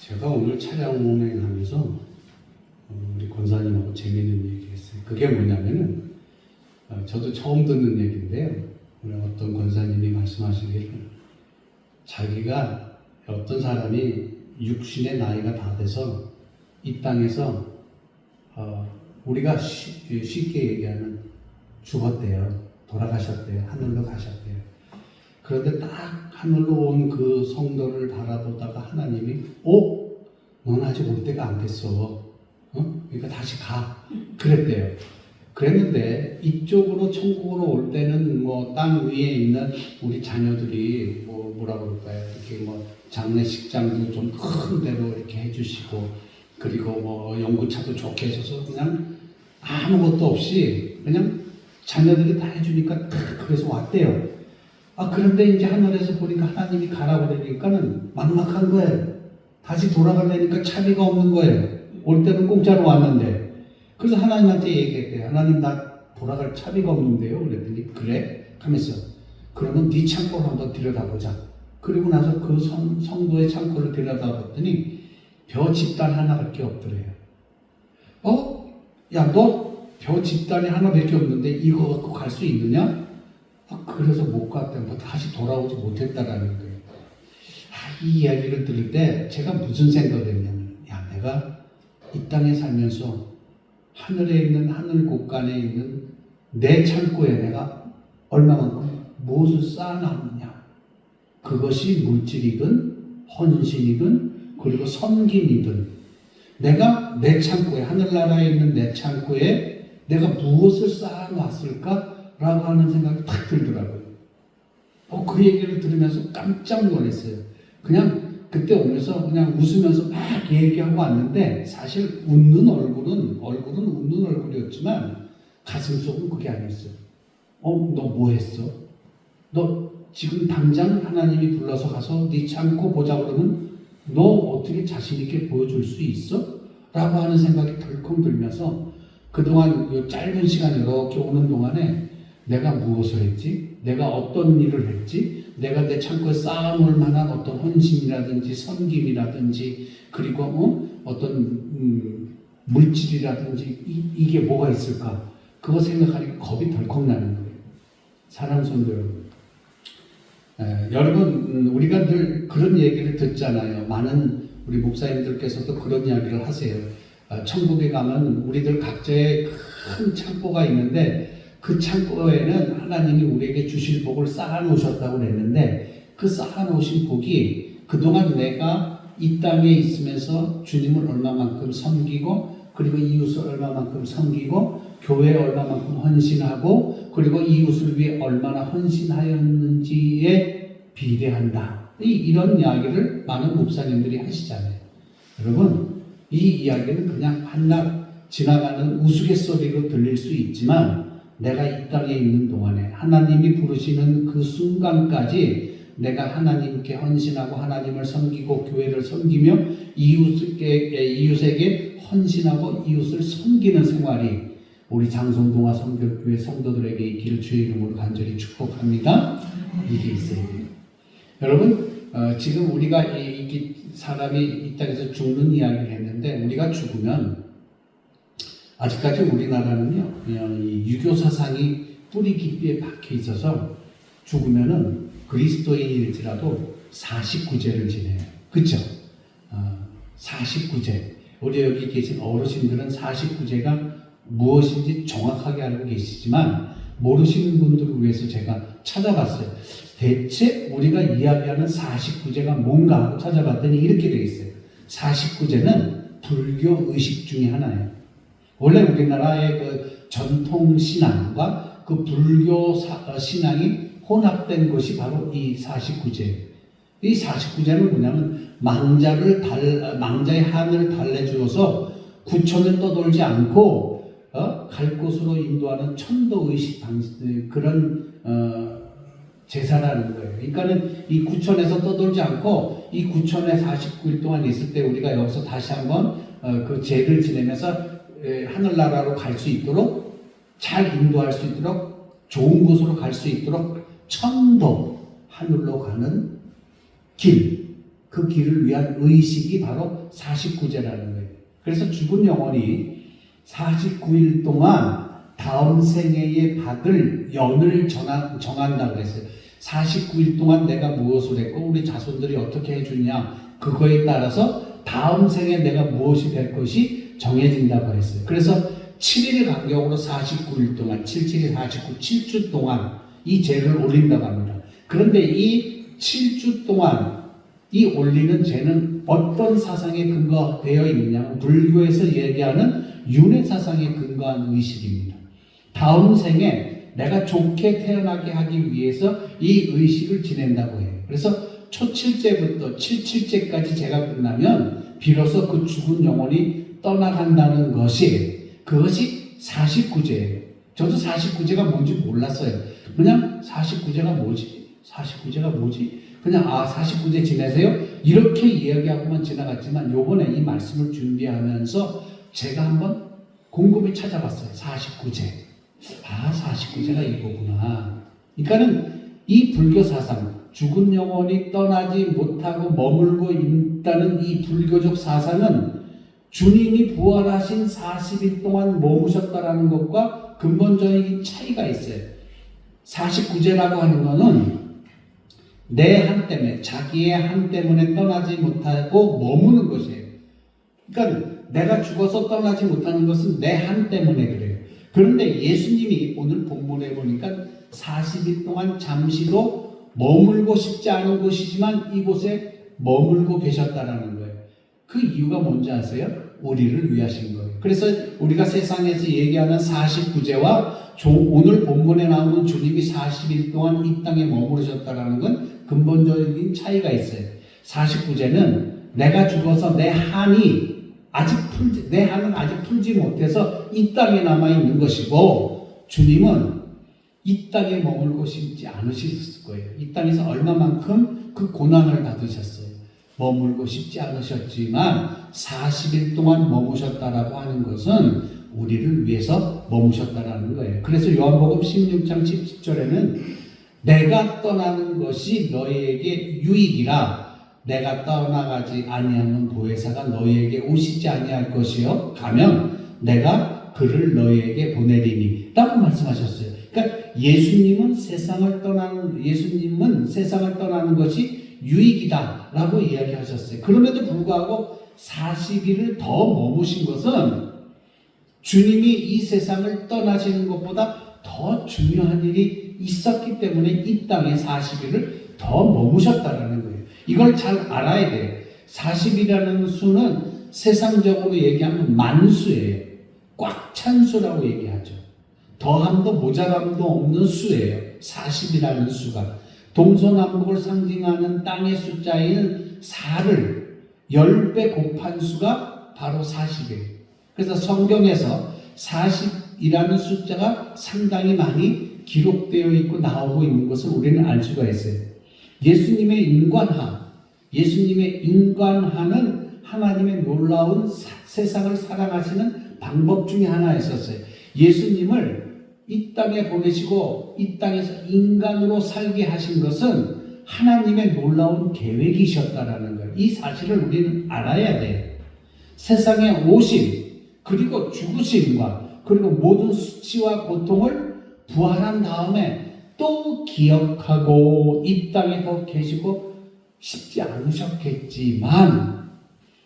제가 오늘 차량 운행하면서 우리 권사님하고 재미있는 얘기 했어요. 그게 뭐냐면은 저도 처음 듣는 얘기인데요. 오늘 어떤 권사님이 말씀하시기를 자기가 어떤 사람이 육신의 나이가 다 돼서 이 땅에서 우리가 쉽게 얘기하는 죽었대요. 돌아가셨대요. 하늘로 가셨대요. 그런데 딱 하늘로 온 그 성도를 바라보다가 하나님이 넌 아직 올 때가 안 됐어. 그러니까 다시 가. 그랬대요. 그랬는데 이쪽으로 천국으로 올 때는 뭐 땅 위에 있는 우리 자녀들이 뭐라 그럴까요? 이렇게 뭐 장례식장도 좀 큰 데로 이렇게 해주시고 그리고 뭐 연구차도 좋게 해줘서 그냥 아무것도 없이 그냥 자녀들이 다 해주니까 그래서 왔대요. 그런데 이제 하늘에서 보니까 하나님이 가라고 그러니까는 막막한 거예요. 다시 돌아가려니까 차비가 없는 거예요. 올 때는 공짜로 왔는데. 그래서 하나님한테 얘기했대요. 하나님 나 돌아갈 차비가 없는데요. 그랬더니 그래? 하면서 그러면 네 창고를 한번 들여다보자. 그리고 나서 그 성도의 창고를 들여다봤더니 벼 집단 하나밖에 없더래요. 야, 너 벼 집단이 하나밖에 없는데 이거 갖고 갈 수 있느냐? 그래서 못 갔다. 다시 돌아오지 못했다라는 거예요. 이 이야기를 들을 때 제가 무슨 생각을 했냐면, 내가 이 땅에 살면서 하늘에 있는 하늘 곳간에 있는 내 창고에 내가 얼마만큼 무엇을 쌓아놨느냐. 그것이 물질이든 헌신이든 그리고 섬김이든 내가 내 창고에 하늘나라에 있는 내 창고에 내가 무엇을 쌓아놨을까라고 하는 생각이 탁 들더라고요. 그 얘기를 들으면서 깜짝 놀랐어요. 그냥 그때 오면서 그냥 웃으면서 막 얘기하고 왔는데 사실 웃는 얼굴은 웃는 얼굴이었지만 가슴속은 그게 아니었어요. 너 뭐 했어? 너 지금 당장 하나님이 불러서 가서 네 창고 보자 그러면 너 어떻게 자신 있게 보여줄 수 있어? 라고 하는 생각이 덜컹 들면서 그동안 이 짧은 시간 이렇게 오는 동안에 내가 무엇을 했지? 내가 어떤 일을 했지? 내가 내 창고에 쌓아놓을 만한 어떤 헌신이라든지 섬김이라든지 그리고 어떤 물질이라든지 이게 뭐가 있을까? 그거 생각하니까 겁이 덜컥 나는 거예요. 사랑 성도 여러분. 여러분 우리가 늘 그런 얘기를 듣잖아요. 많은 우리 목사님들께서도 그런 이야기를 하세요. 천국에 가면 우리들 각자의 큰 창고가 있는데 그 창고에는 하나님이 우리에게 주실 복을 쌓아놓으셨다고 그랬는데 그 쌓아놓으신 복이 그동안 내가 이 땅에 있으면서 주님을 얼마만큼 섬기고 그리고 이웃을 얼마만큼 섬기고 교회에 얼마만큼 헌신하고 그리고 이웃을 위해 얼마나 헌신하였는지에 비례한다. 이런 이야기를 많은 목사님들이 하시잖아요. 여러분 이 이야기는 그냥 한낱 지나가는 우스갯소리로 들릴 수 있지만 내가 이 땅에 있는 동안에 하나님이 부르시는 그 순간까지 내가 하나님께 헌신하고 하나님을 섬기고 교회를 섬기며 이웃에게 헌신하고 이웃을 섬기는 생활이 우리 장성동화 성결교회 성도들에게 있기를 주의 이름으로 간절히 축복합니다. 이게 있어야 돼요. 여러분 지금 우리가 사람이 이 땅에서 죽는 이야기를 했는데 우리가 죽으면 아직까지 우리나라는요 이 유교 사상이 뿌리 깊이에 박혀 있어서 죽으면은 그리스도인일지라도 49제를 지내요. 그렇죠? 49제. 우리 여기 계신 어르신들은 49제가 무엇인지 정확하게 알고 계시지만 모르시는 분들을 위해서 제가 찾아봤어요. 대체 우리가 이야기하는 49제가 뭔가 하고 찾아봤더니 이렇게 되어 있어요. 49제는 불교 의식 중에 하나예요. 원래 우리나라의 그 전통 신앙과 그 불교 신앙이 혼합된 것이 바로 이 49제예요. 이 49제는 뭐냐면 망자의 한을 달래주어서 구천을 떠돌지 않고 갈 곳으로 인도하는 천도의식 그런 제사라는 거예요. 그러니까는 이 구천에서 떠돌지 않고 이 구천에 49일 동안 있을 때 우리가 여기서 다시 한번 그 제를 지내면서 하늘나라로 갈 수 있도록 잘 인도할 수 있도록 좋은 곳으로 갈 수 있도록 천도 하늘로 가는 길 그 길을 위한 의식이 바로 49제라는 거예요. 그래서 죽은 영혼이 49일 동안 다음 생애에 받을 연을 정한다고 그랬어요. 49일 동안 내가 무엇을 했고 우리 자손들이 어떻게 해주냐, 그거에 따라서 다음 생에 내가 무엇이 될 것이 정해진다고 했어요. 그래서 7일 간격으로 49일 동안, 77일 49, 7주 동안 이 죄를 올린다고 합니다. 그런데 이 7주 동안 이 올리는 죄는 어떤 사상에 근거되어 있느냐, 불교에서 얘기하는 윤회 사상에 근거한 의식입니다. 다음 생에 내가 좋게 태어나게 하기 위해서 이 의식을 지낸다고 해요. 그래서 초7제부터 77제까지 제가 끝나면 비로소 그 죽은 영혼이 떠나간다는 그것이 49제예요. 저도 49제가 뭔지 몰랐어요. 그냥 49제가 뭐지? 49제가 뭐지? 그냥 49제 지내세요? 이렇게 이야기하고만 지나갔지만 요번에 이 말씀을 준비하면서 제가 한번 곰곰이 찾아봤어요. 49제. 49제가 이거구나. 그러니까는 이 불교 사상, 죽은 영혼이 떠나지 못하고 머물고 있다는 이 불교적 사상은 주님이 부활하신 40일 동안 머무셨다라는 것과 근본적인 차이가 있어요. 49제라고 하는 것은 내 한 때문에, 자기의 한 때문에 떠나지 못하고 머무는 것이에요. 그러니까 내가 죽어서 떠나지 못하는 것은 내 한 때문에 그래요. 그런데 예수님이 오늘 본문에 보니까 40일 동안 잠시도 머물고 싶지 않은 곳이지만 이곳에 머물고 계셨다라는 거예요. 그 이유가 뭔지 아세요? 우리를 위하신 거예요. 그래서 우리가 세상에서 얘기하는 49제와 오늘 본문에 나오는 주님이 40일 동안 이 땅에 머무르셨다라는 건 근본적인 차이가 있어요. 49제는 내가 죽어서 내 한은 아직 풀지 못해서 이 땅에 남아있는 것이고, 주님은 이 땅에 머물고 싶지 않으셨을 거예요. 이 땅에서 얼마만큼 그 고난을 받으셨어요. 머물고 싶지 않으셨지만 40일 동안 머무셨다라고 하는 것은 우리를 위해서 머무셨다라는 거예요. 그래서 요한복음 16장 17절에는 내가 떠나는 것이 너희에게 유익이라, 내가 떠나가지 아니하는 보혜사가 너희에게 오시지 아니할 것이요 가면 내가 그를 너희에게 보내리니 라고 말씀하셨어요. 그러니까 예수님은 세상을 떠나는 것이 유익이다 라고 이야기하셨어요. 그럼에도 불구하고 40일을 더 머무신 것은 주님이 이 세상을 떠나시는 것보다 더 중요한 일이 있었기 때문에 이 땅에 40일을 더 머무셨다라는 거예요. 이걸 잘 알아야 돼요. 40이라는 수는 세상적으로 얘기하면 만수예요. 꽉 찬 수라고 얘기하죠. 더함도 모자람도 없는 수예요. 40이라는 수가. 동서남북을 상징하는 땅의 숫자인 4를 10배 곱한 수가 바로 40이에요. 그래서 성경에서 40이라는 숫자가 상당히 많이 기록되어 있고 나오고 있는 것을 우리는 알 수가 있어요. 예수님의 인간화는 하나님의 놀라운 세상을 사랑하시는 방법 중에 하나였었어요. 예수님을 이 땅에 보내시고 이 땅에서 인간으로 살게 하신 것은 하나님의 놀라운 계획이셨다라는 거예요. 이 사실을 우리는 알아야 돼요. 세상에 오심, 그리고 죽으심과 그리고 모든 수치와 고통을 부활한 다음에 또 기억하고 이 땅에 더 계시고 싶지 않으셨겠지만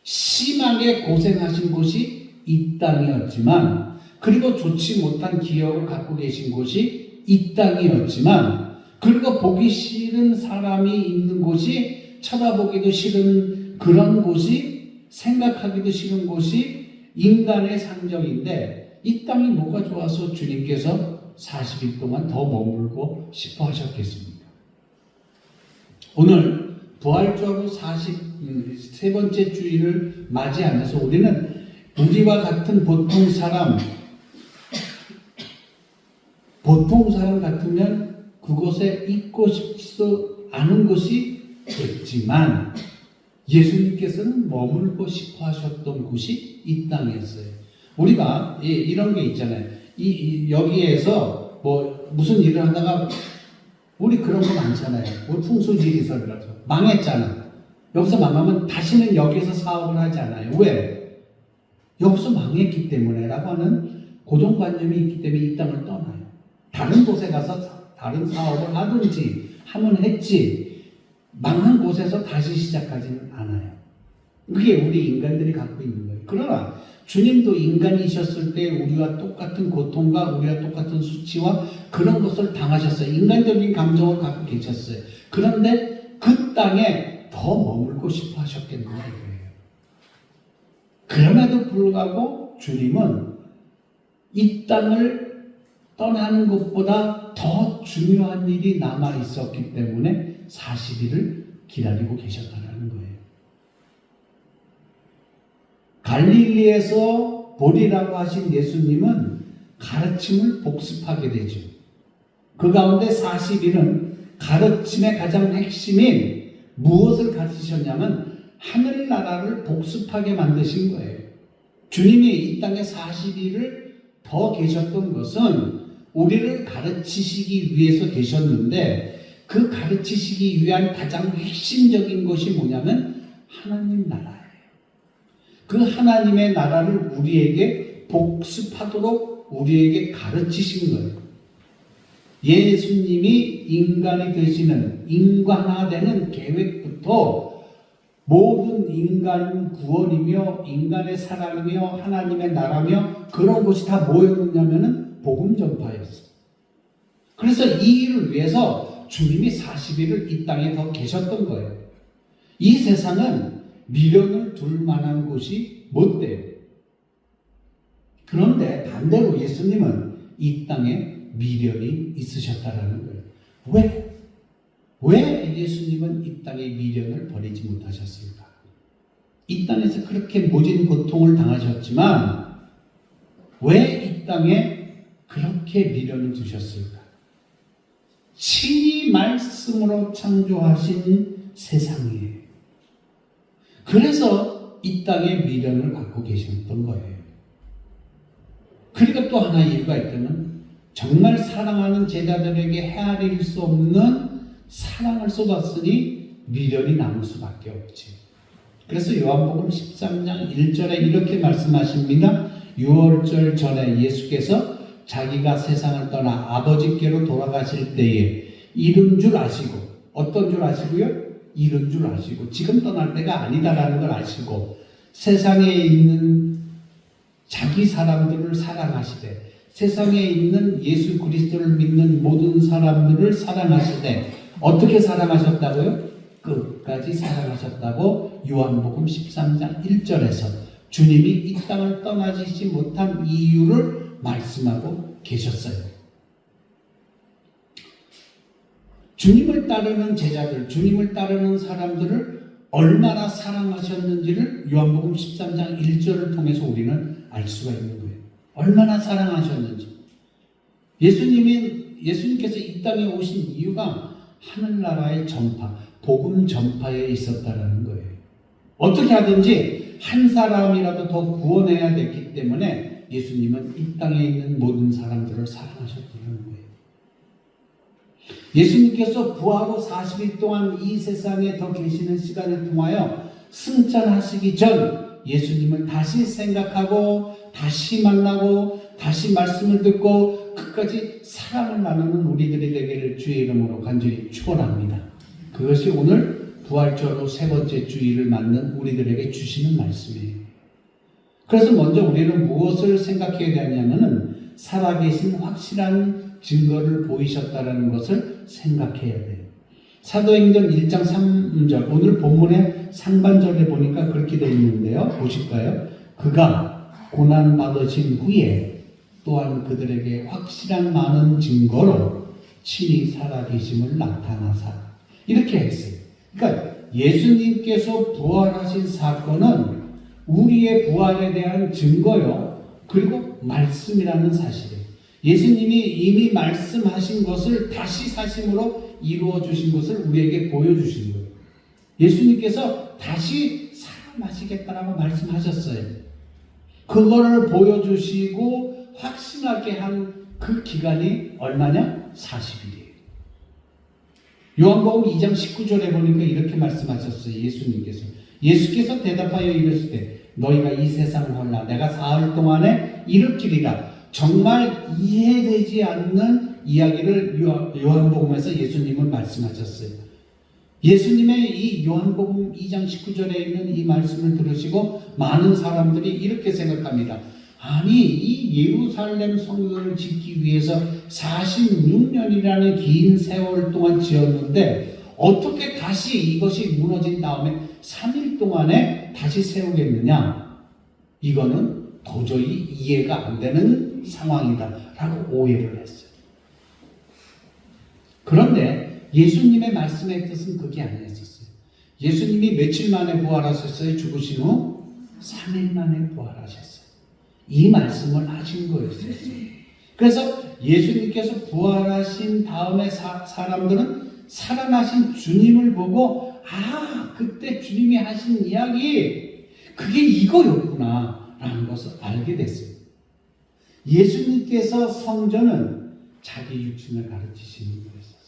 심하게 고생하신 곳이 이 땅이었지만, 그리고 좋지 못한 기억을 갖고 계신 곳이 이 땅이었지만, 그리고 보기 싫은 사람이 있는 곳이, 쳐다보기도 싫은 그런 곳이, 생각하기도 싫은 곳이 인간의 상정인데, 이 땅이 뭐가 좋아서 주님께서 40일 동안 더 머물고 싶어 하셨겠습니까? 오늘 부활절로 43번째 주일을 맞이하면서 우리는 우리와 같은 보통 사람 같으면 그곳에 있고 싶지 않은 것이 있지만 예수님께서는 머물고 싶어 하셨던 곳이 이 땅이었어요. 우리가 이런 게 있잖아요. 여기에서 무슨 일을 하다가 우리 그런 거 많잖아요. 우리 풍수지리설이라서 망했잖아. 여기서 망하면 다시는 여기서 사업을 하지 않아요. 왜? 여기서 망했기 때문에라고 하는 고정관념이 있기 때문에 이 땅을 떠나요. 다른 곳에 가서 다른 사업을 하든지 하면 했지 망한 곳에서 다시 시작하지는 않아요. 그게 우리 인간들이 갖고 있는 거예요. 그러나 주님도 인간이셨을 때 우리와 똑같은 고통과 우리와 똑같은 수치와 그런 것을 당하셨어요. 인간적인 감정을 갖고 계셨어요. 그런데 그 땅에 더 머물고 싶어 하셨겠는 거예요. 그럼에도 불구하고 주님은 이 땅을 떠나는 것보다 더 중요한 일이 남아 있었기 때문에 40일을 기다리고 계셨다는 거예요. 갈릴리에서 보리라고 하신 예수님은 가르침을 복습하게 되죠. 그 가운데 40일은 가르침의 가장 핵심인 무엇을 가르치셨냐면 하늘나라를 복습하게 만드신 거예요. 주님이 이 땅에 40일을 더 계셨던 것은 우리를 가르치시기 위해서 계셨는데 그 가르치시기 위한 가장 핵심적인 것이 뭐냐면 하나님 나라예요. 그 하나님의 나라를 우리에게 복습하도록 우리에게 가르치신 거예요. 예수님이 인간이 되시는 인간화되는 계획부터 모든 인간 구원이며 인간의 사랑이며 하나님의 나라며 그런 것이 다 뭐였냐면은 복음 전파였어요. 그래서 이 일을 위해서 주님이 40일을 이 땅에 더 계셨던 거예요. 이 세상은 미련을 둘 만한 곳이 못 돼요. 그런데 반대로 예수님은 이 땅에 미련이 있으셨다라는 거예요. 왜 예수님은 이 땅의 미련을 버리지 못하셨을까? 이 땅에서 그렇게 모진 고통을 당하셨지만 왜 이 땅에 그렇게 미련을 두셨을까? 신이 말씀으로 창조하신 세상이에요. 그래서 이 땅에 미련을 갖고 계셨던 거예요. 그리고 또 하나 이유가 있다면 정말 사랑하는 제자들에게 헤아릴 수 없는 사랑을 쏟았으니 미련이 남을 수밖에 없지. 그래서 요한복음 13장 1절에 이렇게 말씀하십니다. 6월절 전에 예수께서 자기가 세상을 떠나 아버지께로 돌아가실 때에 이른 줄 아시고, 어떤 줄 아시고요? 이른 줄 아시고, 지금 떠날 때가 아니다라는 걸 아시고, 세상에 있는 자기 사람들을 사랑하시되 세상에 있는 예수 그리스도를 믿는 모든 사람들을 사랑하시되 어떻게 사랑하셨다고요? 끝까지 사랑하셨다고 요한복음 13장 1절에서 주님이 이 땅을 떠나시지 못한 이유를 말씀하고 계셨어요. 주님을 따르는 제자들, 주님을 따르는 사람들을 얼마나 사랑하셨는지를 요한복음 13장 1절을 통해서 우리는 알 수가 있는 거예요. 얼마나 사랑하셨는지. 예수님께서 이 땅에 오신 이유가 하늘나라의 전파, 복음 전파에 있었다는 거예요. 어떻게 하든지 한 사람이라도 더 구원해야 됐기 때문에 예수님은 이 땅에 있는 모든 사람들을 사랑하셨다는 거예요. 예수님께서 부하고 40일 동안 이 세상에 더 계시는 시간을 통하여 승천하시기 전 예수님을 다시 생각하고 다시 만나고 다시 말씀을 듣고 끝까지 사랑을 나누는 우리들이 되기를 주의 이름으로 간절히 축원합니다. 그것이 오늘 부활절 후 세 번째 주일을 맞는 우리들에게 주시는 말씀이에요. 그래서 먼저 우리는 무엇을 생각해야 되냐면은 살아계신 확실한 증거를 보이셨다는 것을 생각해야 돼요. 사도행전 1장 3절, 오늘 본문의 상반절에 보니까 그렇게 되어 있는데요. 보실까요? 그가 고난받으신 후에 또한 그들에게 확실한 많은 증거로 친히 살아계심을 나타나사 이렇게 했어요. 그러니까 예수님께서 부활하신 사건은 우리의 부활에 대한 증거요. 그리고 말씀이라는 사실이에요. 예수님이 이미 말씀하신 것을 다시 사심으로 이루어 주신 것을 우리에게 보여주신 거예요. 예수님께서 다시 살아나시겠다라고 말씀하셨어요. 그거를 보여주시고 확신하게 한 그 기간이 얼마냐? 40일이에요. 요한복음 2장 19절에 보니까 이렇게 말씀하셨어요. 예수께서 대답하여 이르시되 너희가 이 세상을 헐라 내가 사흘 동안에 일으키리라. 정말 이해되지 않는 이야기를 요한복음에서 예수님은 말씀하셨어요. 예수님의 이 요한복음 2장 19절에 있는 이 말씀을 들으시고 많은 사람들이 이렇게 생각합니다. 아니 이 예루살렘 성전을 짓기 위해서 46년이라는 긴 세월 동안 지었는데 어떻게 다시 이것이 무너진 다음에 3일 동안에 다시 세우겠느냐? 이거는 도저히 이해가 안 되는 상황이다 라고 오해를 했어요. 그런데 예수님의 말씀의 뜻은 그게 아니었어요. 예수님이 며칠 만에 부활하셨어요? 죽으신 후 3일 만에 부활하셨어요. 이 말씀을 하신 거였어요. 그래서 예수님께서 부활하신 다음에 사람들은 살아나신 주님을 보고 그때 주님이 하신 이야기 그게 이거였구나 라는 것을 알게 됐어요. 예수님께서 성전은 자기 육신을 가르치시는 거였어요.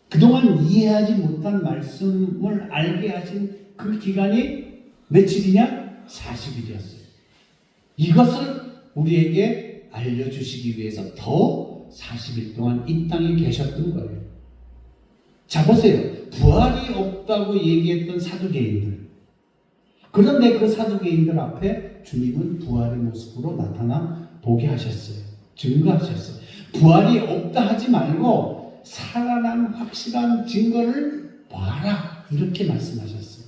그동안 이해하지 못한 말씀을 알게 하신 그 기간이 며칠이냐? 40일이었어요. 이것을 우리에게 알려주시기 위해서 더 40일 동안 이 땅에 계셨던 거예요. 자 보세요. 부활이 없다고 얘기했던 사두개인들. 그런데 그 사두개인들 앞에 주님은 부활의 모습으로 나타나 보게 하셨어요. 증거하셨어요. 부활이 없다 하지 말고 살아난 확실한 증거를 봐라. 이렇게 말씀하셨어요.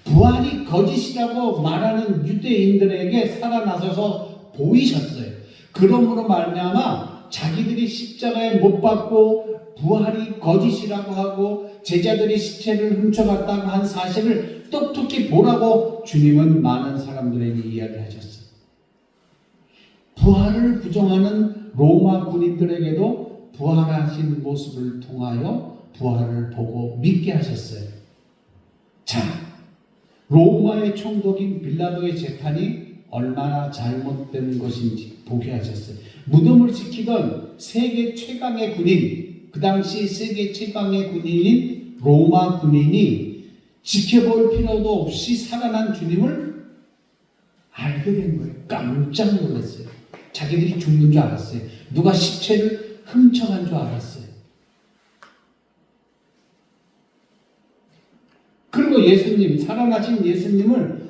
부활이 거짓이라고 말하는 유대인들에게 살아나셔서 보이셨어요. 그러므로 말미암아 자기들이 십자가에 못 박고 부활이 거짓이라고 하고 제자들이 시체를 훔쳐갔다고 한 사실을 똑똑히 보라고 주님은 많은 사람들에게 이야기하셨어요. 부활을 부정하는 로마 군인들에게도 부활하신 모습을 통하여 부활을 보고 믿게 하셨어요. 자, 로마의 총독인 빌라도의 재판이 얼마나 잘못된 것인지 보게 하셨어요. 무덤을 지키던 세계 최강의 군인, 그 당시 세계 최강의 군인인 로마 군인이 지켜볼 필요도 없이 살아난 주님을 알게 된 거예요. 깜짝 놀랐어요. 자기들이 죽는 줄 알았어요. 누가 시체를 훔쳐간 줄 알았어요. 그리고 예수님, 살아나신 예수님을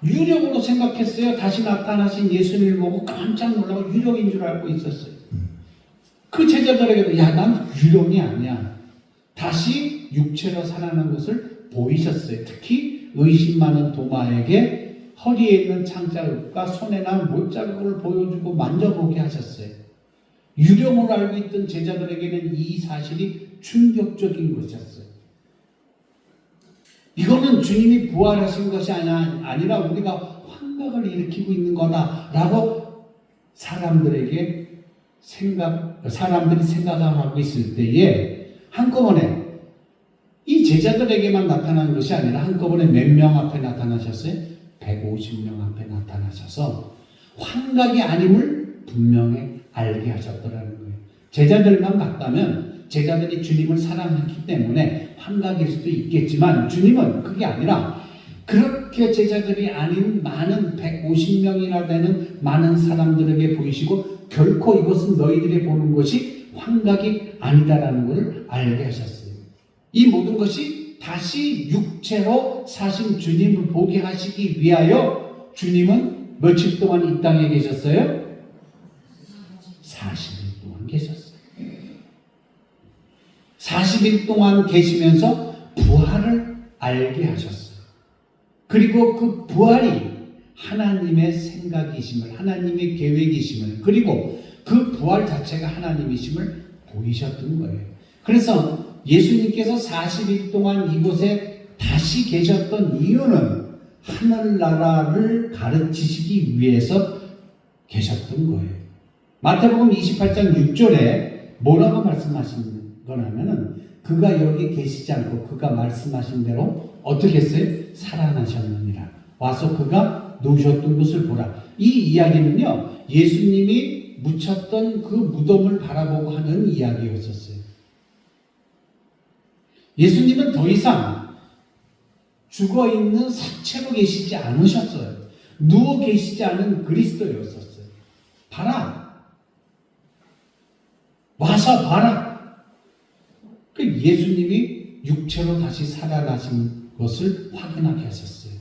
유령으로 생각했어요. 다시 나타나신 예수님을 보고 깜짝 놀라고 유령인 줄 알고 있었어요. 그 제자들에게도 난 유령이 아니야. 다시 육체로 살아난 것을 보이셨어요. 특히 의심 많은 도마에게 허리에 있는 창자국과 손에 난 못자국을 보여주고 만져보게 하셨어요. 유령으로 알고 있던 제자들에게는 이 사실이 충격적인 것이었어요. 이거는 주님이 부활하신 것이 아니라 우리가 환각을 일으키고 있는 거다라고 사람들이 생각을 하고 있을 때에 한꺼번에 이 제자들에게만 나타난 것이 아니라 한꺼번에 몇 명 앞에 나타나셨어요? 150명 앞에 나타나셔서 환각이 아님을 분명히 알게 하셨더라는 거예요. 제자들만 봤다면 제자들이 주님을 사랑했기 때문에 환각일 수도 있겠지만 주님은 그게 아니라 그렇게 제자들이 아닌 많은 150명이나 되는 많은 사람들에게 보이시고 결코 이것은 너희들이 보는 것이 환각이 아니다라는 것을 알게 하셨어요. 이 모든 것이 다시 육체로 사신 주님을 보게 하시기 위하여 주님은 며칠 동안 이 땅에 계셨어요? 40일 동안 계셨어요. 40일 동안 계시면서 부활을 알게 하셨어요. 그리고 그 부활이 하나님의 생각이심을, 하나님의 계획이심을, 그리고 그 부활 자체가 하나님이심을 보이셨던 거예요. 그래서 예수님께서 40일 동안 이곳에 다시 계셨던 이유는 하늘나라를 가르치시기 위해서 계셨던 거예요. 마태복음 28장 6절에 뭐라고 말씀하시는 거냐면은 그가 여기 계시지 않고 그가 말씀하신 대로 어떻게 했어요? 살아나셨느니라. 와서 그가 누우셨던 것을 보라. 이 이야기는요, 예수님이 묻혔던 그 무덤을 바라보고 하는 이야기였었어요. 예수님은 더 이상 죽어있는 사체로 계시지 않으셨어요. 누워 계시지 않은 그리스도였었어요. 봐라. 와서 봐라. 그 예수님이 육체로 다시 살아나신 것을 확인하게 하셨어요.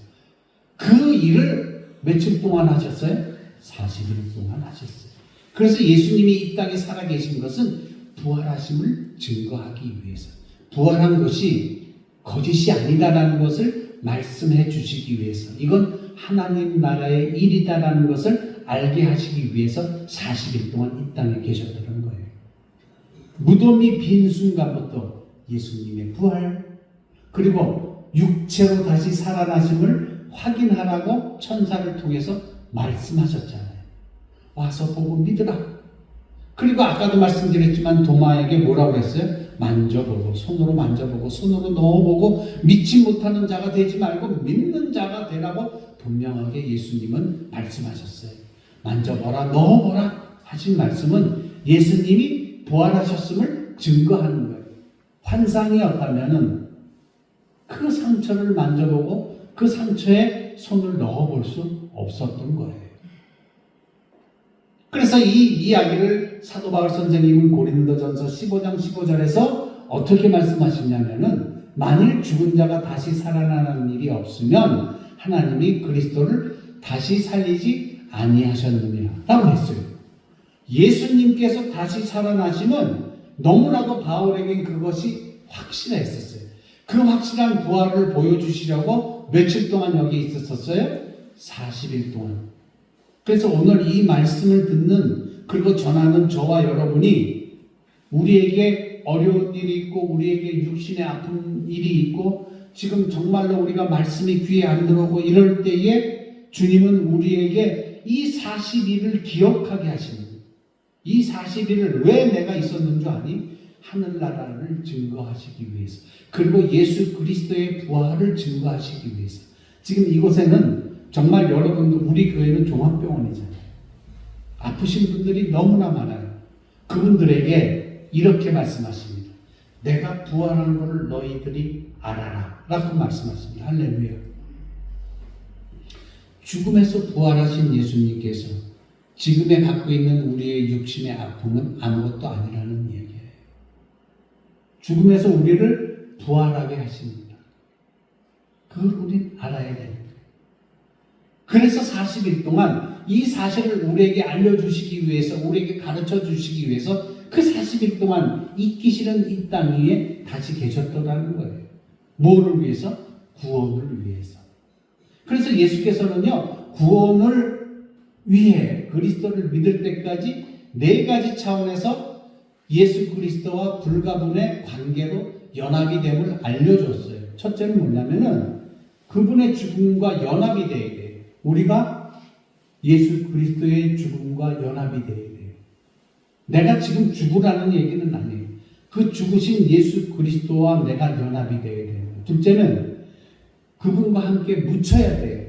그 일을 며칠 동안 하셨어요? 40일 동안 하셨어요. 그래서 예수님이 이 땅에 살아계신 것은 부활하심을 증거하기 위해서, 부활한 것이 거짓이 아니다라는 것을 말씀해 주시기 위해서, 이건 하나님 나라의 일이다라는 것을 알게 하시기 위해서 40일 동안 이 땅에 계셨다는 거예요. 무덤이 빈 순간부터 예수님의 부활, 그리고 육체로 다시 살아나심을 확인하라고 천사를 통해서 말씀하셨잖아요. 와서 보고 믿으라. 그리고 아까도 말씀드렸지만 도마에게 뭐라고 했어요? 만져보고, 손으로 만져보고, 손으로 넣어보고, 믿지 못하는 자가 되지 말고 믿는 자가 되라고 분명하게 예수님은 말씀하셨어요. 만져보라, 넣어보라 하신 말씀은 예수님이 부활하셨음을 증거하는 거예요. 환상이었다면은 그 상처를 만져보고 그 상처에 손을 넣어볼 수 없었던 거예요. 그래서 이 이야기를 사도 바울 선생님은 고린도전서 15장 15절에서 어떻게 말씀하시냐면은, 만일 죽은 자가 다시 살아나는 일이 없으면 하나님이 그리스도를 다시 살리지 아니하셨느냐 라고 했어요. 예수님께서 다시 살아나심은 너무나도 바울에겐 그것이 확실했었어요. 그 확실한 부활을 보여주시려고 며칠 동안 여기 있었어요? 40일 동안. 그래서 오늘 이 말씀을 듣는, 그리고 전하는 저와 여러분이, 우리에게 어려운 일이 있고 우리에게 육신의 아픈 일이 있고 지금 정말로 우리가 말씀이 귀에 안 들어오고 이럴 때에 주님은 우리에게 이 40일을 기억하게 하십니다. 이 40일을 왜 내가 있었는 줄 아니? 하늘나라를 증거하시기 위해서, 그리고 예수 그리스도의 부활을 증거하시기 위해서. 지금 이곳에는 정말 여러분도, 우리 교회는 종합병원이잖아요. 아프신 분들이 너무나 많아요. 그분들에게 이렇게 말씀하십니다. 내가 부활한 것을 너희들이 알아라 라고 말씀하십니다. 할렐루야. 죽음에서 부활하신 예수님께서 지금에 갖고 있는 우리의 육신의 아픔은 아무것도 아니라는 얘기예요. 죽음에서 우리를 부활하게 하십니다. 그걸 우리는 알아야 돼요. 그래서 40일 동안 이 사실을 우리에게 알려주시기 위해서, 우리에게 가르쳐 주시기 위해서 그 40일 동안 있기 싫은 이 땅 위에 다시 계셨더라는 거예요. 뭐를 위해서? 구원을 위해서. 그래서 예수께서는요, 구원을 위해 그리스도를 믿을 때까지 4가지 차원에서 예수 그리스도와 불가분의 관계로 연합이 됨을 알려줬어요. 첫째는 뭐냐면은 그분의 죽음과 연합이 돼야 돼요. 우리가 예수 그리스도의 죽음과 연합이 돼야 돼요. 내가 지금 죽으라는 얘기는 아니에요. 그 죽으신 예수 그리스도와 내가 연합이 돼야 돼요. 둘째는 그분과 함께 묻혀야 돼요.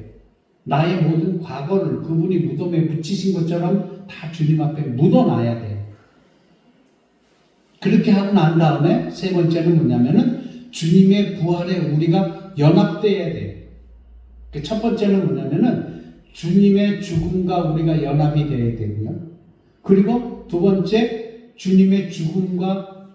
나의 모든 과거를 그분이 무덤에 묻히신 것처럼 다 주님 앞에 묻어놔야 돼요. 그렇게 하고 난 다음에 세 번째는 뭐냐면은 주님의 부활에 우리가 연합돼야 돼요. 첫 번째는 뭐냐면은 주님의 죽음과 우리가 연합이 되어야 되고요. 그리고 두 번째, 주님의 죽음과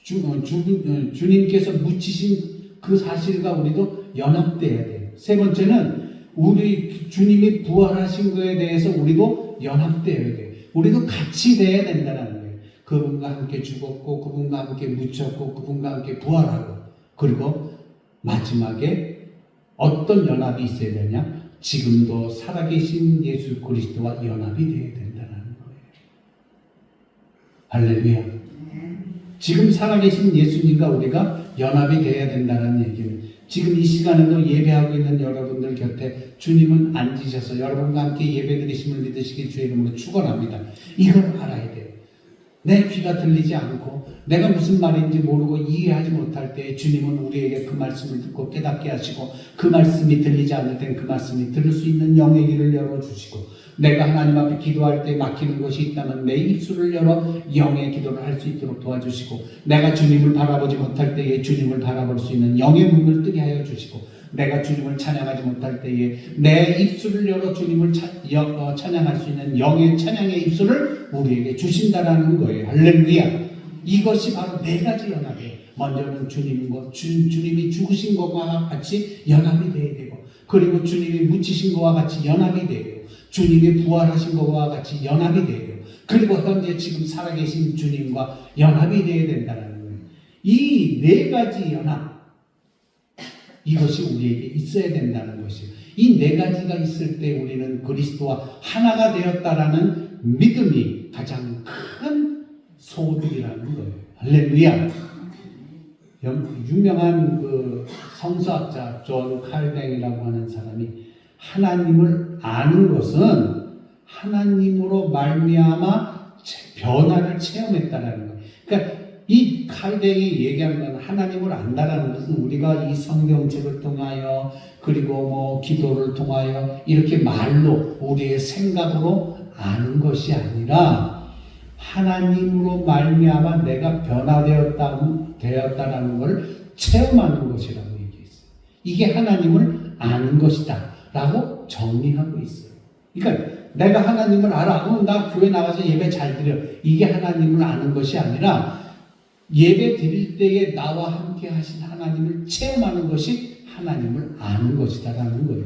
주님께서 묻히신 그 사실과 우리도 연합돼야 돼요. 세 번째는 우리 주님이 부활하신 것에 대해서 우리도 연합돼야 돼요. 우리도 같이 돼야 된다는 거예요. 그분과 함께 죽었고, 그분과 함께 묻혔고, 그분과 함께 부활하고, 그리고 마지막에 어떤 연합이 있어야 되냐? 지금도 살아계신 예수 그리스도와 연합이 되어야 된다는 거예요. 할렐루야. 지금 살아계신 예수님과 우리가 연합이 되어야 된다는 얘기는, 지금 이 시간에도 예배하고 있는 여러분들 곁에 주님은 앉으셔서 여러분과 함께 예배드리심을 믿으시기 주의 이름으로 축원합니다. 이걸 알아야 돼요. 내 귀가 들리지 않고 내가 무슨 말인지 모르고 이해하지 못할 때 주님은 우리에게 그 말씀을 듣고 깨닫게 하시고 그 말씀이 들리지 않을 땐 그 말씀이 들을 수 있는 영의 길을 열어주시고 내가 하나님 앞에 기도할 때 막히는 것이 있다면 내 입술을 열어 영의 기도를 할 수 있도록 도와주시고 내가 주님을 바라보지 못할 때에 주님을 바라볼 수 있는 영의 문을 뜨게 하여 주시고 내가 주님을 찬양하지 못할 때에 내 입술을 열어 주님을 찬양할 수 있는 영의 찬양의 입술을 우리에게 주신다라는 거예요. 할렐루야. 이것이 바로 네 가지 연합이에요. 먼저는 주님이 죽으신 것과 같이 연합이 되어야 되고 그리고 주님이 묻히신 것과 같이 연합이 되고 주님이 부활하신 것과 같이 연합이 되고 그리고 현재 지금 살아계신 주님과 연합이 되어야 된다는 거예요. 이 네 가지 연합 이것이 우리에게 있어야 된다는 것이에요. 이 네 가지가 있을 때 우리는 그리스도와 하나가 되었다라는 믿음이 가장 큰 소득이라는 거예요. 할렐루야. 유명한 그 성서학자 존 칼뱅이라고 하는 사람이 하나님을 아는 것은 하나님으로 말미암아 변화를 체험했다라는 거예요. 그러니까 이 칼뱅이 얘기하는 건 하나님을 안다라는 것은 우리가 이 성경책을 통하여 그리고 뭐 기도를 통하여 이렇게 말로 우리의 생각으로 아는 것이 아니라 하나님으로 말미암아 내가 변화되었다라는 것을 체험하는 것이라고 얘기했어요. 이게 하나님을 아는 것이다 라고 정리하고 있어요. 그러니까 내가 하나님을 알아. 나 교회 나가서 예배 잘 드려. 이게 하나님을 아는 것이 아니라 예배 드릴 때에 나와 함께 하신 하나님을 체험하는 것이 하나님을 아는 것이다라는 거예요.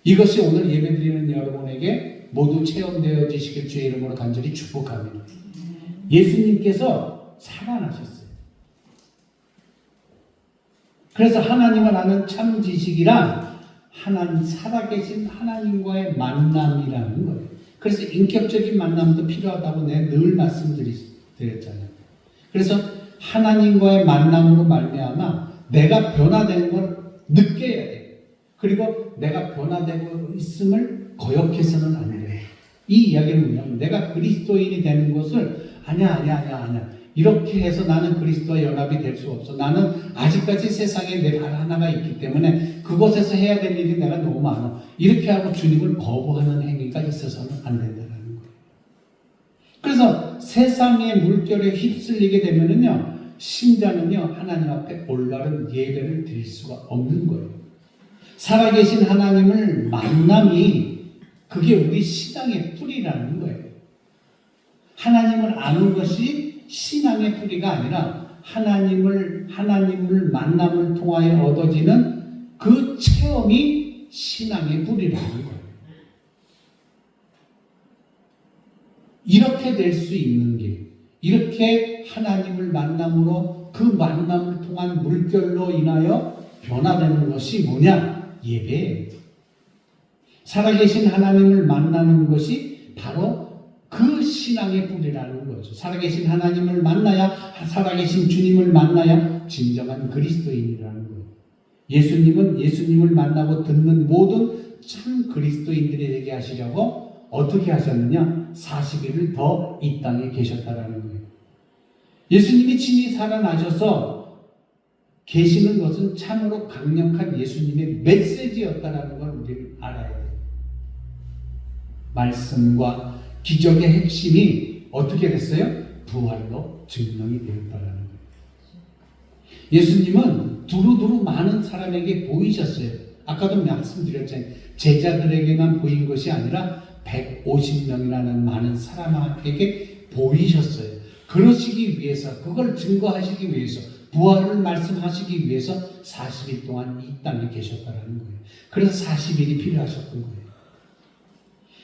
이것이 오늘 예배 드리는 여러분에게 모두 체험되어지시길 주의 이름으로 간절히 축복합니다. 예수님께서 살아나셨어요. 그래서 하나님을 아는 참 지식이란 살아계신 하나님과의 만남이라는 거예요. 그래서 인격적인 만남도 필요하다고 내가 늘 말씀드렸잖아요. 그래서 하나님과의 만남으로 말미암아 내가 변화되는 걸 느껴야 돼요. 그리고 내가 변화되고 있음을 거역해서는 안 돼요. 이 이야기는 뭐냐면 내가 그리스도인이 되는 것을 아니야. 이렇게 해서 나는 그리스도와 연합이 될 수 없어. 나는 아직까지 세상에 내 발 하나가 있기 때문에 그곳에서 해야 될 일이 내가 너무 많아. 이렇게 하고 주님을 거부하는 행위가 있어서는 안 된다는 거예요. 그래서 세상의 물결에 휩쓸리게 되면은요, 신자는요, 하나님 앞에 올바른 예배를 드릴 수가 없는 거예요. 살아계신 하나님을 만남이 그게 우리 신앙의 뿌리라는 거예요. 하나님을 아는 것이 신앙의 뿌리가 아니라 하나님을 만남을 통하여 얻어지는 그 체험이 신앙의 뿌리라는 거예요. 이렇게 될 수 있는 게 이렇게 하나님을 만남으로 그 만남을 통한 물결로 인하여 변화되는 것이 뭐냐? 예배예요. 살아계신 하나님을 만나는 것이 바로 그 신앙의 뿌리라는 거죠. 살아계신 하나님을 만나야, 살아계신 주님을 만나야 진정한 그리스도인이라는 거예요. 예수님은 예수님을 만나고 듣는 모든 참 그리스도인들이 되게 하시려고 어떻게 하셨느냐? 40일을 더 이 땅에 계셨다라는 거예요. 예수님이 친히 살아나셔서 계시는 것은 참으로 강력한 예수님의 메시지였다라는 걸 우리는 알아야 돼요. 말씀과 기적의 핵심이 어떻게 됐어요? 부활로 증명이 되었다라는 거예요. 예수님은 두루두루 많은 사람에게 보이셨어요. 아까도 말씀드렸잖아요. 제자들에게만 보인 것이 아니라 150명이라는 많은 사람에게 보이셨어요. 그러시기 위해서, 그걸 증거하시기 위해서, 부활을 말씀하시기 위해서 40일 동안 이 땅에 계셨다는 거예요. 그래서 40일이 필요하셨던 거예요.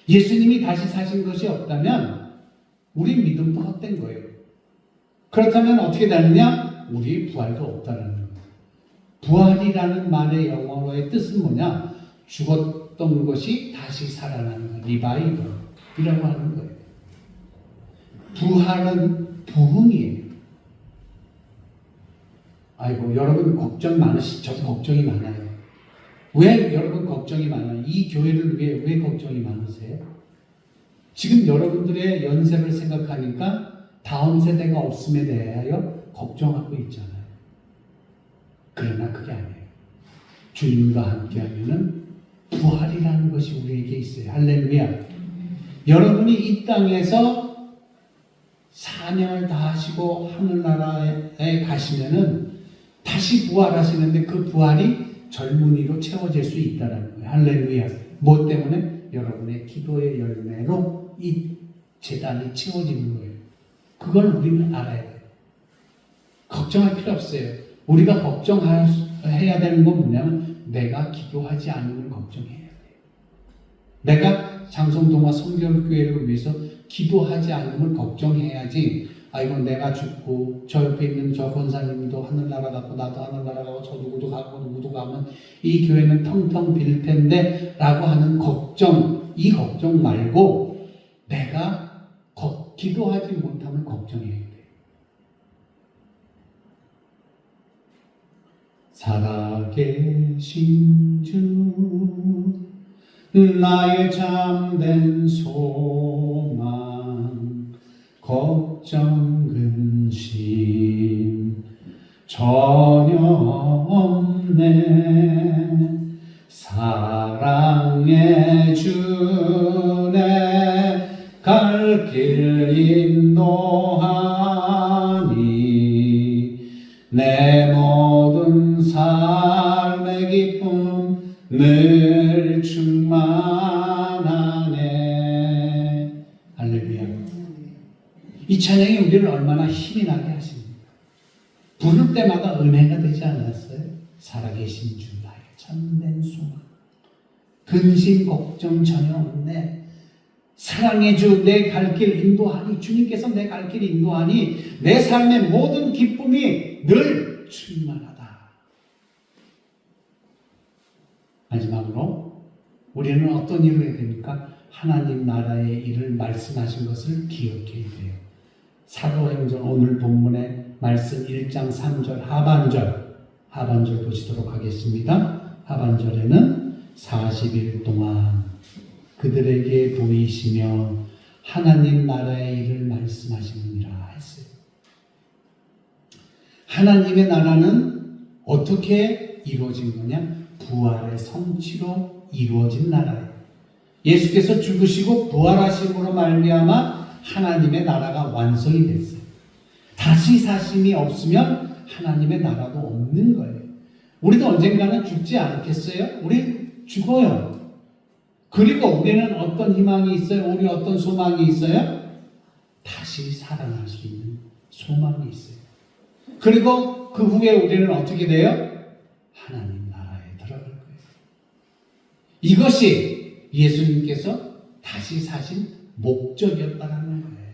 예수님이 다시 사신 것이 없다면 우리 믿음도 헛된 거예요. 그렇다면 어떻게 되느냐? 우리의 부활도 없다는 거예요. 부활이라는 말의 영어로의 뜻은 뭐냐? 죽었던 것이 다시 살아나는 거, 리바이벌이라고 하는 거예요. 부활은 부흥이에요. 아이고, 여러분 걱정 저도 걱정이 많아요. 왜 여러분 걱정이 많아요? 이 교회를 위해 왜 걱정이 많으세요? 지금 여러분들의 연세를 생각하니까 다음 세대가 없음에 대하여 걱정하고 있잖아요. 그러나 그게 아니에요. 주님과 함께하면은 부활이라는 것이 우리에게 있어요. 할렐루야. 여러분이 이 땅에서 사명을 다하시고 하늘나라에 가시면은 다시 부활하시는데 그 부활이 젊은이로 채워질 수 있다는 거예요. 할렐루야. 뭐 때문에? 여러분의 기도의 열매로 이 재단이 채워지는 거예요. 그걸 우리는 알아야 돼요. 걱정할 필요 없어요. 우리가 걱정해야 되는 건 뭐냐면 내가 기도하지 않음을 걱정해야 돼요. 내가 장성동화 성결교회를 위해서 기도하지 않음을 걱정해야지. 이건 내가 죽고 저 옆에 있는 저 권사님도 하늘나라 가고 나도 하늘나라 가고 저 누구도 가고 누구도 가면 이 교회는 텅텅 빌 텐데 라고 하는 걱정, 이 걱정 말고 내가 기도하지 못하면 걱정해야 돼요. 살아계신 주 나의 참된 소망 걱정 근심 전혀 없네. 사랑의 주내 갈 길 인도하니 내 모든 삶의 기쁨 늘 충만하네. 할렐루야. 이 찬양이 우리를 얼마나 힘이 나게 하십니까? 부를 때마다 은혜가 되지 않았어요? 살아계신 주 나의 참된 소망 근심 걱정 전혀 없네. 사랑의 주 내 갈 길 인도하니 주님께서 내 갈 길 인도하니 내 삶의 모든 기쁨이 늘 충만하다. 마지막으로 우리는 어떤 일을 해야 됩니까? 하나님 나라의 일을 말씀하신 것을 기억해야 돼요. 사도행전 오늘 본문의 말씀 1장 3절 하반절 보시도록 하겠습니다. 하반절에는 40일 동안 그들에게 보이시며 하나님 나라의 일을 말씀하시느니라 했어요. 하나님의 나라는 어떻게 이루어진 거냐? 부활의 성취로 이루어진 나라예요. 예수께서 죽으시고 부활하심으로 말미암아 하나님의 나라가 완성이 됐어요. 다시 사심이 없으면 하나님의 나라도 없는 거예요. 우리도 언젠가는 죽지 않겠어요? 우리 죽어요. 그리고 우리는 어떤 희망이 있어요? 우리 어떤 소망이 있어요? 다시 살아날 수 있는 소망이 있어요. 그리고 그 후에 우리는 어떻게 돼요? 하나님 나라에 들어갈 거예요. 이것이 예수님께서 다시 사신 목적이었다는 거예요.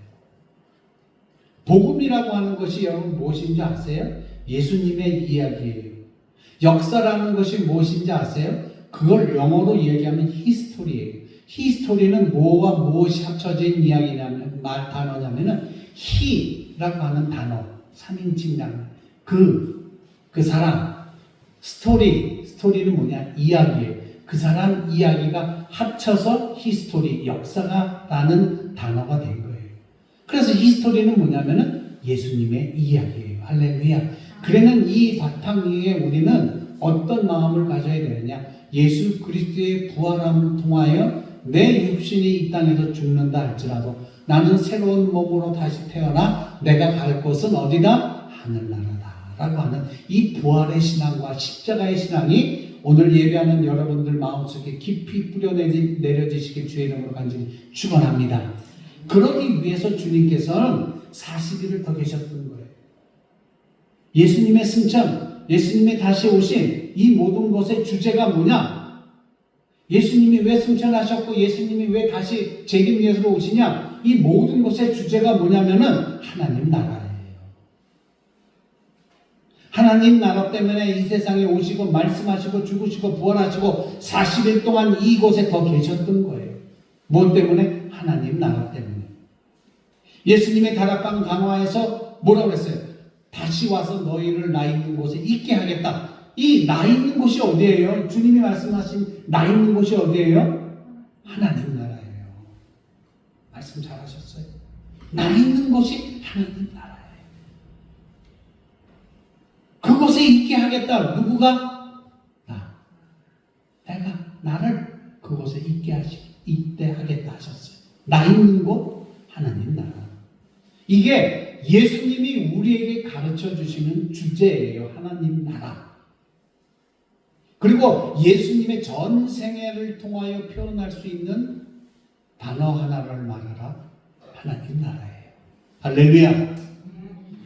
복음이라고 하는 것이 여러분 무엇인지 아세요? 예수님의 이야기예요. 역사라는 것이 무엇인지 아세요? 그걸 영어로 얘기하면 히스토리예요. 히스토리는 뭐와 무엇이 합쳐진 이야기냐면 단어냐면은 히라고 하는 단어 3인칭 그 사람 스토리는 뭐냐? 이야기예요. 그 사람 이야기가 합쳐서 히스토리 역사가라는 단어가 된 거예요. 그래서 히스토리는 뭐냐면은 예수님의 이야기예요. 할렐루야. 그러면 이 바탕 위에 우리는 어떤 마음을 가져야 되느냐? 예수 그리스도의 부활함을 통하여 내 육신이 이 땅에서 죽는다 할지라도 나는 새로운 몸으로 다시 태어나 내가 갈 곳은 어디다? 하늘나라다 라고 하는 이 부활의 신앙과 십자가의 신앙이 오늘 예배하는 여러분들 마음속에 깊이 뿌려내려지시길 주의 이름으로 간절히 축원합니다. 그러기 위해서 주님께서는 40일을 더 계셨던 거예요. 예수님의 승천, 예수님의 다시 오신 이 모든 것의 주제가 뭐냐? 예수님이 왜 승천하셨고 예수님이 왜 다시 재림 예수로 오시냐? 이 모든 것의 주제가 뭐냐면은 하나님 나라예요. 하나님 나라 때문에 이 세상에 오시고 말씀하시고 죽으시고 부활하시고 40일 동안 이곳에 더 계셨던 거예요. 뭐 때문에? 하나님 나라 때문에. 예수님의 다락방 강화에서 뭐라고 했어요? 다시 와서 너희를 나 있는 곳에 있게 하겠다. 이 나 있는 곳이 어디예요? 주님이 말씀하신 나 있는 곳이 어디예요? 하나님 나라예요. 말씀 잘하셨어요. 나 있는 곳이 하나님 나라예요. 그곳에 있게 하겠다. 누구가? 내가 나를 그곳에 있게 하겠다 하셨어요. 나 있는 곳 하나님 나라. 이게 예수님이 우리에게 가르쳐 주시는 주제예요. 하나님 나라. 그리고 예수님의 전 생애를 통하여 표현할 수 있는 단어 하나를 말하라. 하나님 나라예요. 할렐루야.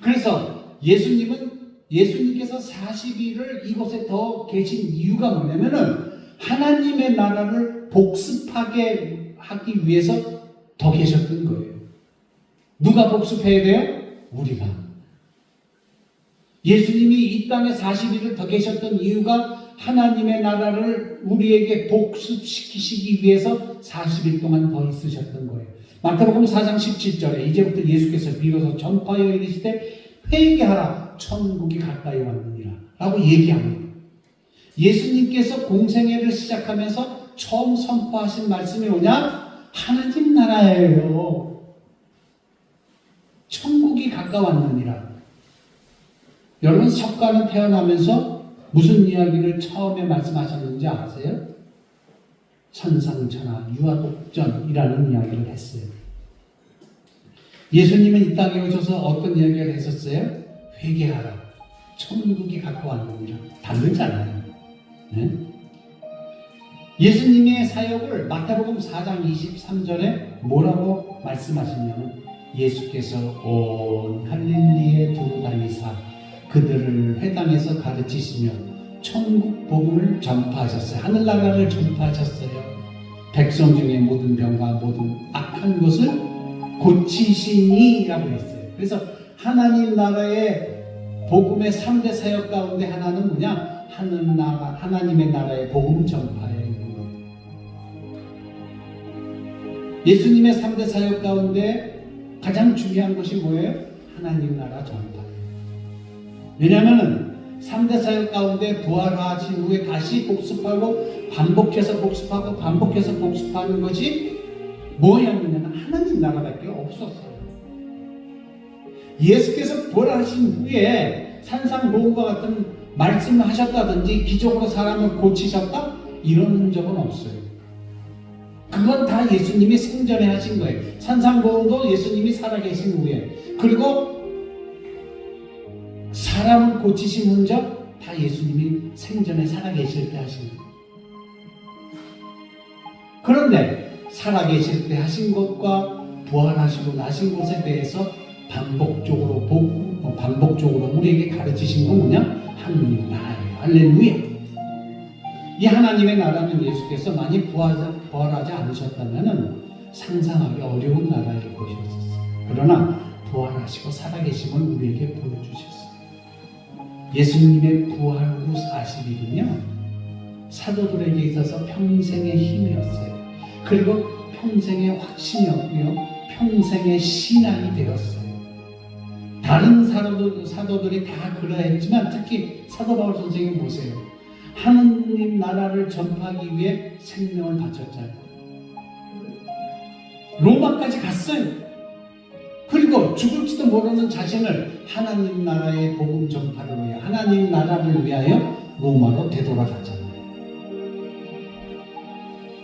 그래서 예수님께서 40일을 이곳에 더 계신 이유가 뭐냐면은 하나님의 나라를 복습하게 하기 위해서 더 계셨던 거예요. 누가 복습해야 돼요? 우리가. 예수님이 이 땅에 40일을 더 계셨던 이유가 하나님의 나라를 우리에게 복습시키시기 위해서 40일 동안 더 있으셨던 거예요. 마태복음 4장 17절에 이제부터 예수께서 비로소 전파하여 이르시되 회개하라 천국이 가까이 왔느니라 라고 얘기합니다. 예수님께서 공생애를 시작하면서 처음 선포하신 말씀이 뭐냐? 하나님 나라예요. 천국이 가까웠느니라. 여러분 석가는 태어나면서 무슨 이야기를 처음에 말씀하셨는지 아세요? 천상천하 유아독전이라는 이야기를 했어요. 예수님은 이 땅에 오셔서 어떤 이야기를 했었어요? 회개하라. 천국이 가까웠느니라. 다르잖아요. 네? 예수님의 사역을 마태복음 4장 23절에 뭐라고 말씀하시냐면 예수께서 온 갈릴리에 두루 다니사 그들을 회당에서 가르치시며 천국 복음을 전파하셨어요. 하늘나라를 전파하셨어요. 백성 중에 모든 병과 모든 악한 것을 고치시니라고 했어요. 그래서 하나님 나라의 복음의 3대 사역 가운데 하나는 뭐냐? 하나님의 나라의 복음 전파에 있는 거예요. 예수님의 3대 사역 가운데 가장 중요한 것이 뭐예요? 하나님 나라 전파예요. 왜냐하면 3대 사역 가운데 부활하신 후에 다시 복습하고 반복해서 복습하고 반복해서 복습하는 것이 뭐였느냐면 하나님 나라밖에 없었어요. 예수께서 부활하신 후에 산상보험과 같은 말씀을 하셨다든지 기적으로 사람을 고치셨다? 이런 적은 없어요. 그건 다 예수님이 생전에 하신 거예요. 산상보험도 예수님이 살아계신 후에, 그리고 사람을 고치신 흔적 다 예수님이 생전에 살아계실 때 하신 거예요. 그런데 살아계실 때 하신 것과 부활하시고 나신 것에 대해서 반복적으로 우리에게 가르치신 건 뭐냐? 하나님 나라예요. 할렐루야. 이 하나님의 나라는 예수께서 많이 부활하지 않으셨다면 상상하기 어려운 나라일 것이었어요. 그러나 부활하시고 살아계심을 우리에게 보여주셨어요. 예수님의 부활 후 40일은요 사도들에게 있어서 평생의 힘이었어요. 그리고 평생의 확신이었고요, 평생의 신앙이 되었어요. 다른 사도들이 다 그러했지만 특히 사도 바울 선생님 보세요. 하나님 나라를 전파하기 위해 생명을 바쳤잖아요. 로마까지 갔어요. 그리고 죽을지도 모르는 자신을 하나님 나라의 복음 전파를 위해, 하나님 나라를 위하여 로마로 되돌아갔잖아요.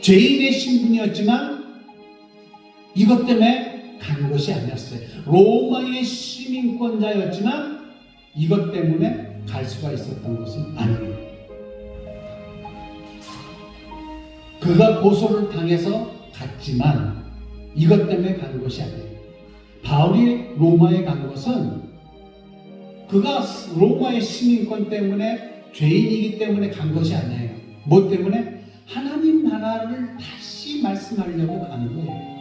죄인의 신분이었지만 이것 때문에 간 것이 아니었어요. 로마의 시민권자였지만 이것 때문에 갈 수가 있었던 것은 아니에요. 그가 고소를 당해서 갔지만 이것 때문에 간 것이 아니에요. 바울이 로마에 간 것은 그가 로마의 시민권 때문에 죄인이기 때문에 간 것이 아니에요. 뭐 때문에? 하나님 나라를 다시 말씀하려고 가는 거예요.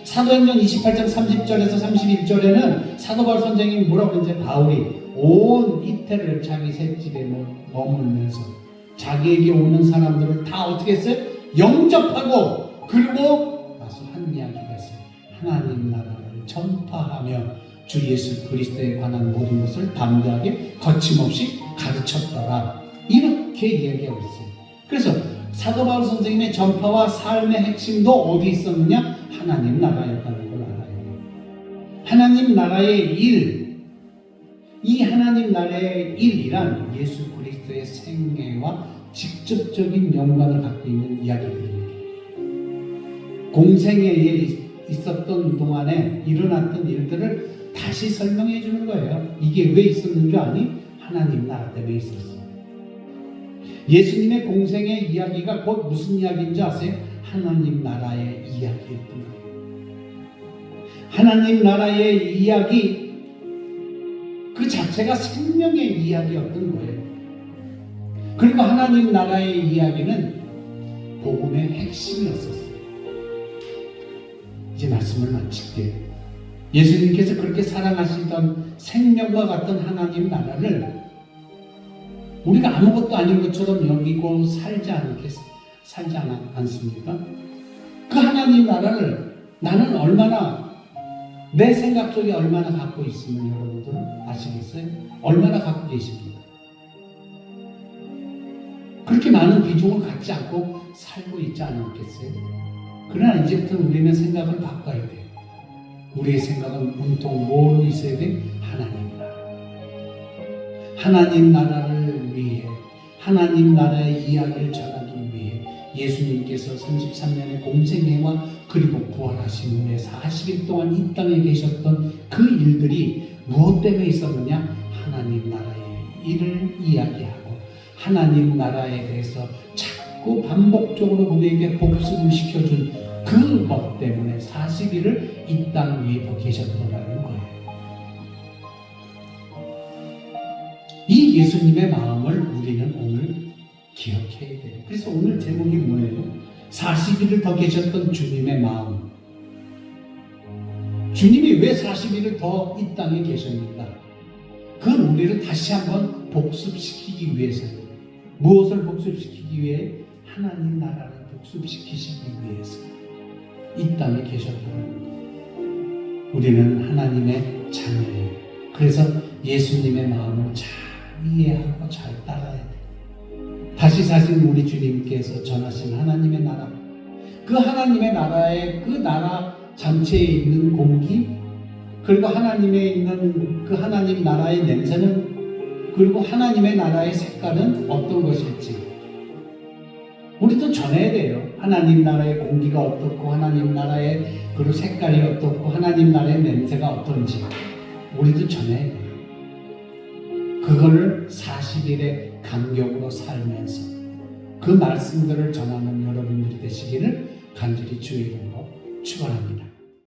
사도행전 28장 30절에서 31절에는 사도 바울 선생님이 뭐라고 그러는지, 바울이 온 이태를 자기 셋집에 머물면서 자기에게 오는 사람들을 다 어떻게 했어요? 영접하고, 그리고 나서 한 이야기가 있어요. 하나님 나라를 전파하며 주 예수 그리스도에 관한 모든 것을 담대하게 거침없이 가르쳤더라. 이렇게 이야기하고 있어요. 그래서 사도 바울 선생님의 전파와 삶의 핵심도 어디 있었느냐? 하나님 나라였다는 걸 알아요. 하나님 나라의 일, 이 하나님 나라의 일이란 예수 그리스도의 생애와 직접적인 연관을 갖고 있는 이야기입니다. 공생애에 있었던 동안에 일어났던 일들을 다시 설명해 주는 거예요. 이게 왜 있었는 줄 아니? 하나님 나라 때문에 있었어. 예수님의 공생의 이야기가 곧 무슨 이야기인지 아세요? 하나님 나라의 이야기였던 거예요. 하나님 나라의 이야기 그 자체가 생명의 이야기였던 거예요. 그리고 하나님 나라의 이야기는 복음의 핵심이었었어요. 이제 말씀을 마칠게요. 예수님께서 그렇게 사랑하시던 생명과 같은 하나님 나라를 우리가 아무것도 아닌 것처럼 여기고 살지 않습니까? 그 하나님 나라를 나는 얼마나 내 생각 속에 얼마나 갖고 있으면 여러분들은 아시겠어요? 얼마나 갖고 계십니까? 그렇게 많은 비중을 갖지 않고 살고 있지 않았겠어요? 그러나 이제부터 우리는 생각을 바꿔야 돼요. 우리의 생각은 온통 뭘로 있어야 돼? 하나님 나라. 하나님 나라를 위해, 하나님 나라의 이야기를 전하기 위해 예수님께서 33년의 공생애와 그리고 부활하신 후에 40일 동안 이 땅에 계셨던 그 일들이 무엇 때문에 있었느냐? 하나님 나라의 일을 이야기하고 하나님 나라에 대해서 자꾸 반복적으로 우리에게 복습을 시켜준 그것 때문에 40일을 이 땅 위에 계셨더라는 거예요. 이 예수님의 마음을 우리는 오늘 기억해야 돼요. 그래서 오늘 제목이 뭐예요? 40일을 더 계셨던 주님의 마음. 주님이 왜 40일을 더 이 땅에 계십니까? 그건 우리를 다시 한번 복습시키기 위해서예요. 무엇을 복습시키기 위해? 하나님 나라를 복습시키시기 위해서 이 땅에 계셨다는 거예요. 우리는 하나님의 자녀예요. 그래서 예수님의 마음을 잘 이해하고 잘 따라야 돼요. 다시 사신 우리 주님께서 전하신 하나님의 나라, 그 하나님의 나라의 그 나라 전체에 있는 공기, 그리고 하나님에 있는 그 하나님 나라의 냄새는, 그리고 하나님의 나라의 색깔은 어떤 것일지 우리도 전해야 돼요. 하나님 나라의 공기가 어떻고 하나님 나라의 그리고 색깔이 어떻고 하나님 나라의 냄새가 어떤지 우리도 전해야 돼요. 그거를 40일의 간격으로 살면서 그 말씀들을 전하는 여러분들이 되시기를 간절히 주의 이름으로 축원합니다.